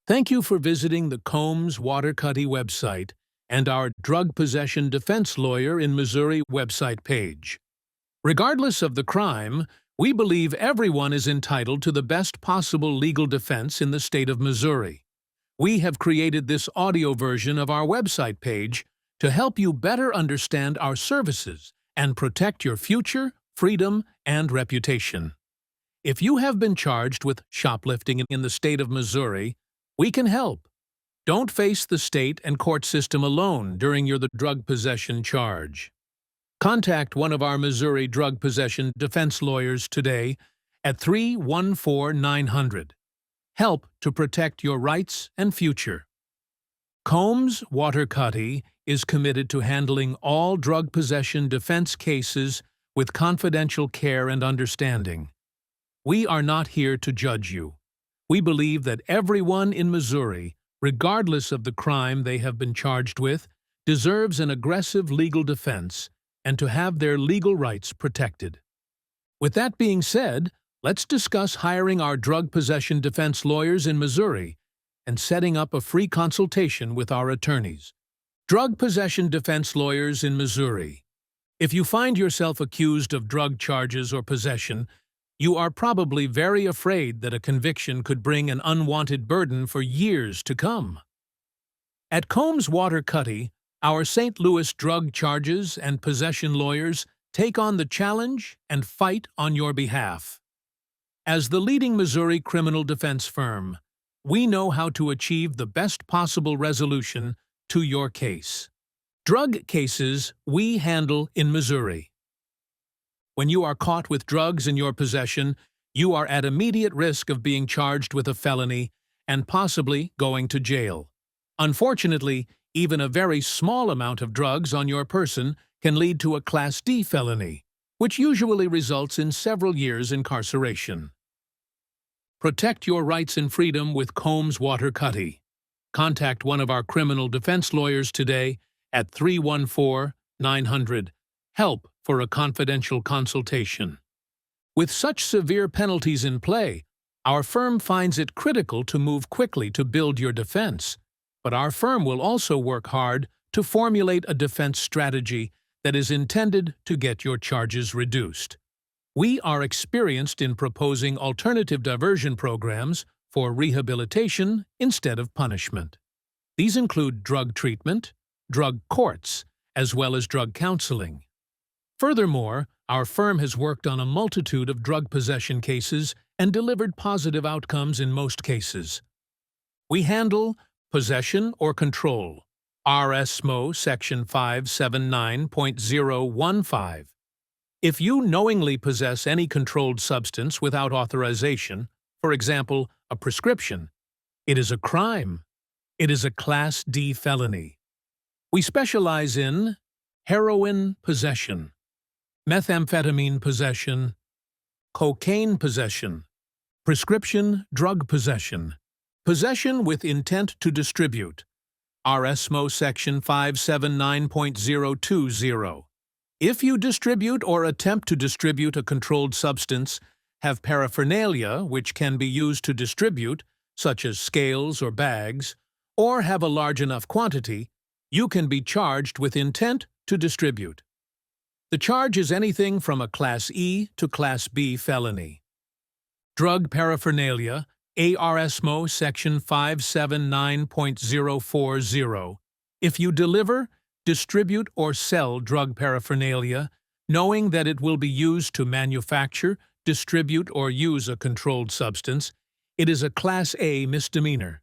Thank you for visiting the Combs Waterkotte website and our Drug Possession Defense Lawyer in Missouri website page. Regardless of the crime, we believe everyone is entitled to the best possible legal defense in the state of Missouri. We have created this audio version of our website page to help you better understand our services and protect your future, freedom, and reputation. If you have been charged with shoplifting in the state of Missouri, we can help. Don't face the state and court system alone during your drug possession charge. Contact one of our Missouri drug possession defense lawyers today at 314-900. Help to protect your rights and future. Combs Waterkotte is committed to handling all drug possession defense cases with confidential care and understanding. We are not here to judge you. We believe that everyone in Missouri, regardless of the crime they have been charged with, deserves an aggressive legal defense and to have their legal rights protected. With that being said, let's discuss hiring our drug possession defense lawyers in Missouri and setting up a free consultation with our attorneys. Drug possession defense lawyers in Missouri. If you find yourself accused of drug charges or possession, you are probably very afraid that a conviction could bring an unwanted burden for years to come. At Combs Waterkotte, our St. Louis drug charges and possession lawyers take on the challenge and fight on your behalf. As the leading Missouri criminal defense firm, we know how to achieve the best possible resolution to your case. Drug cases we handle in Missouri. When you are caught with drugs in your possession, you are at immediate risk of being charged with a felony and possibly going to jail. Unfortunately, even a very small amount of drugs on your person can lead to a Class D felony, which usually results in several years' incarceration. Protect your rights and freedom with Combs Waterkotte. Contact one of our criminal defense lawyers today at 314-900. Help for a confidential consultation. With such severe penalties in play, our firm finds it critical to move quickly to build your defense, but our firm will also work hard to formulate a defense strategy that is intended to get your charges reduced. We are experienced in proposing alternative diversion programs for rehabilitation instead of punishment. These include drug treatment, drug courts, as well as drug counseling. Furthermore, our firm has worked on a multitude of drug possession cases and delivered positive outcomes in most cases. We handle possession or control, RSMO Section 579.015. If you knowingly possess any controlled substance without authorization, for example, a prescription, it is a crime. It is a Class D felony. We specialize in heroin possession, methamphetamine possession, cocaine possession, prescription drug possession, possession with intent to distribute, RSMO Section 579.020. If you distribute or attempt to distribute a controlled substance, have paraphernalia which can be used to distribute, such as scales or bags, or have a large enough quantity, you can be charged with intent to distribute. The charge is anything from a Class E to Class B felony. Drug paraphernalia, ARSMO Section 579.040. If you deliver, distribute, or sell drug paraphernalia, knowing that it will be used to manufacture, distribute, or use a controlled substance, it is a Class A misdemeanor.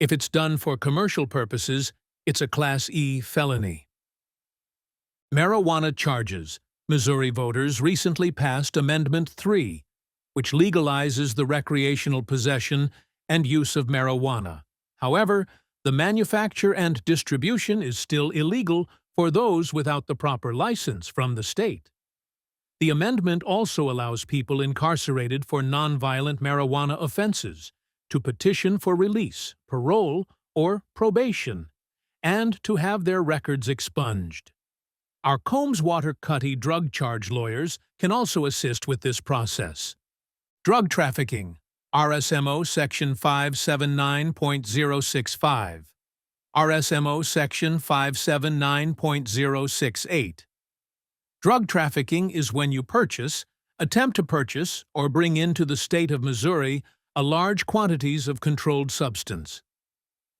If it's done for commercial purposes, it's a Class E felony. Marijuana charges. Missouri voters recently passed Amendment 3, which legalizes the recreational possession and use of marijuana. However, the manufacture and distribution is still illegal for those without the proper license from the state. The amendment also allows people incarcerated for nonviolent marijuana offenses to petition for release, parole, or probation, and to have their records expunged. Our Combs Waterkotte drug charge lawyers can also assist with this process. Drug trafficking. RSMO Section 579.065, RSMO Section 579.068. Drug trafficking is when you purchase, attempt to purchase, or bring into the state of Missouri a large quantities of controlled substance.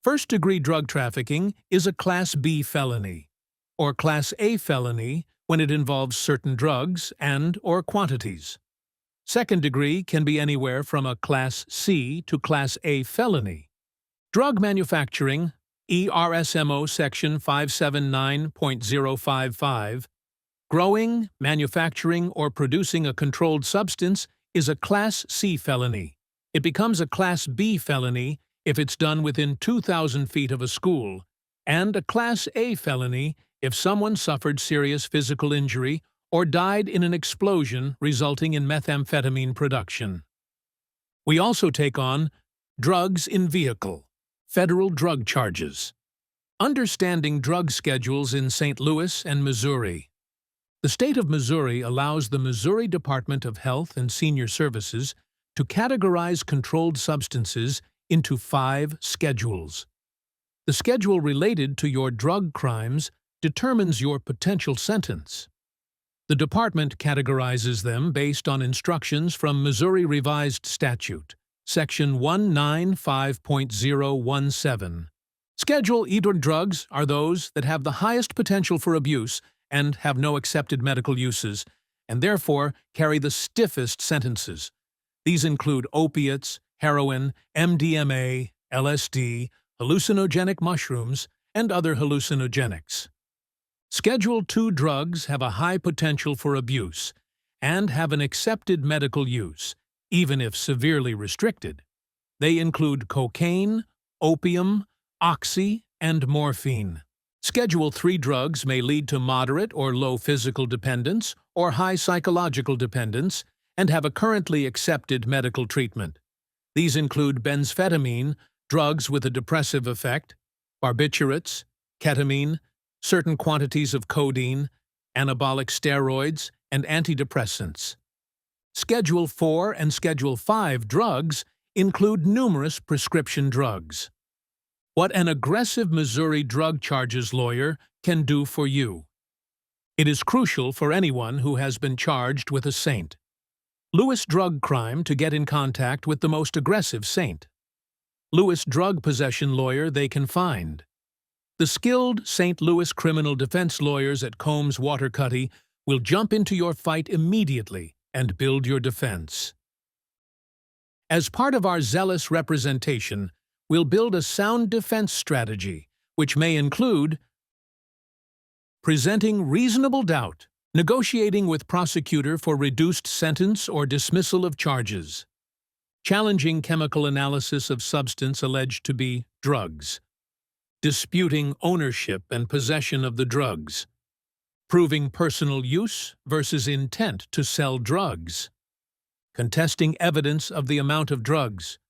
First-degree drug trafficking is a Class B felony, or Class A felony when it involves certain drugs and/or quantities. Second degree can be anywhere from a Class C to Class A felony. Drug manufacturing, ERSMO Section 579.055, growing, manufacturing, or producing a controlled substance is a Class C felony. It becomes a Class B felony if it's done within 2,000 feet of a school, and a Class A felony if someone suffered serious physical injury or died in an explosion resulting in methamphetamine production. We also take on drugs in vehicle, federal drug charges. Understanding drug schedules in St. Louis and Missouri. The state of Missouri allows the Missouri Department of Health and Senior Services to categorize controlled substances into 5 schedules. The schedule related to your drug crimes determines your potential sentence. The department categorizes them based on instructions from Missouri Revised Statute, Section 195.017. Schedule E drugs are those that have the highest potential for abuse and have no accepted medical uses, and therefore carry the stiffest sentences. These include opiates, heroin, MDMA, LSD, hallucinogenic mushrooms, and other hallucinogenics. Schedule II drugs have a high potential for abuse and have an accepted medical use, even if severely restricted. They include cocaine, opium, oxy, and morphine. Schedule III drugs may lead to moderate or low physical dependence or high psychological dependence and have a currently accepted medical treatment. These include bensphetamine, drugs with a depressive effect, barbiturates, ketamine, certain quantities of codeine, anabolic steroids, and antidepressants. Schedule IV and Schedule V drugs include numerous prescription drugs. What an aggressive Missouri drug charges lawyer can do for you. It is crucial for anyone who has been charged with a saint. Lewis drug crime to get in contact with the most aggressive saint. Lewis drug possession lawyer they can find. The skilled St. Louis criminal defense lawyers at Combs Waterkotte will jump into your fight immediately and build your defense. As part of our zealous representation, we'll build a sound defense strategy, which may include presenting reasonable doubt, negotiating with prosecutor for reduced sentence or dismissal of charges, challenging chemical analysis of substance alleged to be drugs, disputing ownership and possession of the drugs, proving personal use versus intent to sell drugs, contesting evidence of the amount of drugs,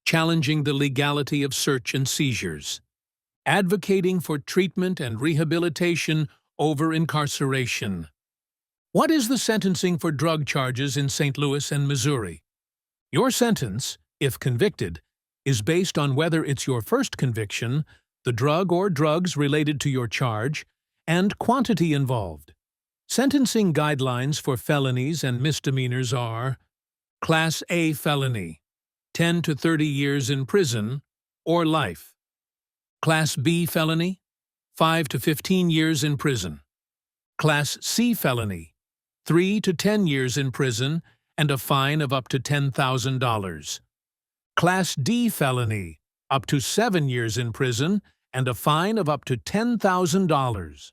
challenging the legality of search and seizures, advocating for treatment and rehabilitation over incarceration. What is the sentencing for drug charges in St. Louis and Missouri? Your sentence, if convicted, is based on whether it's your first conviction, the drug or drugs related to your charge, and quantity involved. Sentencing guidelines for felonies and misdemeanors are Class A felony, 10 to 30 years in prison, or life. Class B felony, 5 to 15 years in prison. Class C felony, 3 to 10 years in prison and a fine of up to $10,000. Class D felony, up to 7 years in prison and a fine of up to $10,000.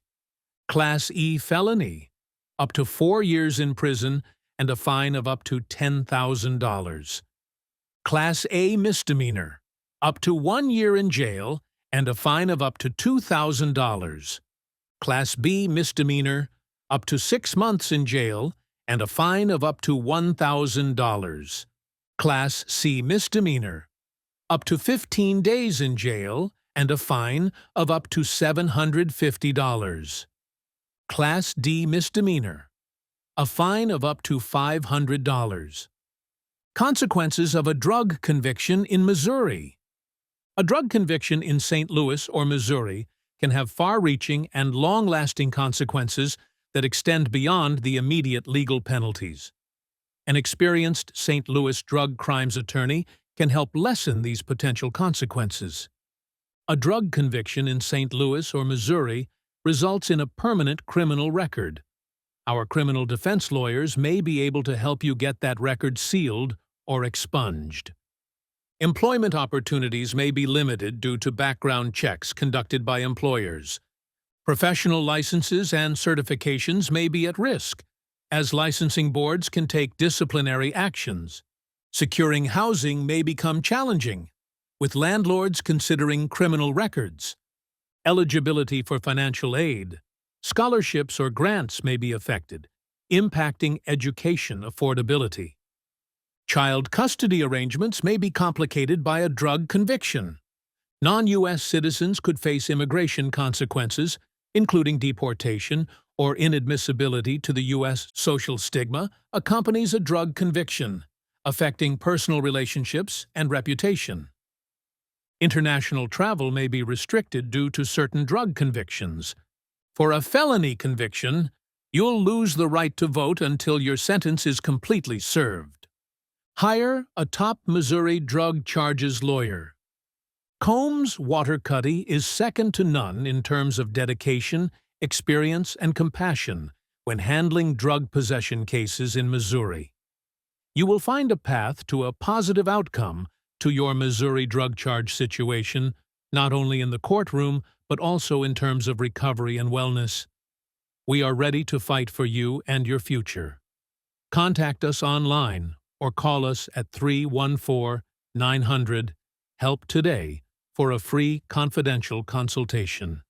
Class E felony, up to 4 years in prison and a fine of up to $10,000. Class A misdemeanor, up to 1 year in jail and a fine of up to $2,000. Class B misdemeanor, up to 6 months in jail and a fine of up to $1,000. Class C misdemeanor, up to 15 days in jail and a fine of up to $750. Class D misdemeanor, a fine of up to $500. Consequences of a drug conviction in Missouri. A drug conviction in St. Louis or Missouri can have far-reaching and long-lasting consequences that extend beyond the immediate legal penalties. An experienced St. Louis drug crimes attorney can help lessen these potential consequences. A drug conviction in St. Louis or Missouri results in a permanent criminal record. Our criminal defense lawyers may be able to help you get that record sealed or expunged. Employment opportunities may be limited due to background checks conducted by employers. Professional licenses and certifications may be at risk, as licensing boards can take disciplinary actions. Securing housing may become challenging, with landlords considering criminal records. Eligibility for financial aid, scholarships or grants may be affected, impacting education affordability. Child custody arrangements may be complicated by a drug conviction. Non-U.S. citizens could face immigration consequences, including deportation or inadmissibility to the U.S. Social stigma accompanies a drug conviction, affecting personal relationships and reputation. International travel may be restricted due to certain drug convictions. For a felony conviction, you'll lose the right to vote until your sentence is completely served. Hire a top Missouri drug charges lawyer. Combs Waterkotte is second to none in terms of dedication, experience, and compassion when handling drug possession cases in Missouri. You will find a path to a positive outcome to your Missouri drug charge situation, not only in the courtroom, but also in terms of recovery and wellness. We are ready to fight for you and your future. Contact us online or call us at 314-900-HELP today for a free confidential consultation.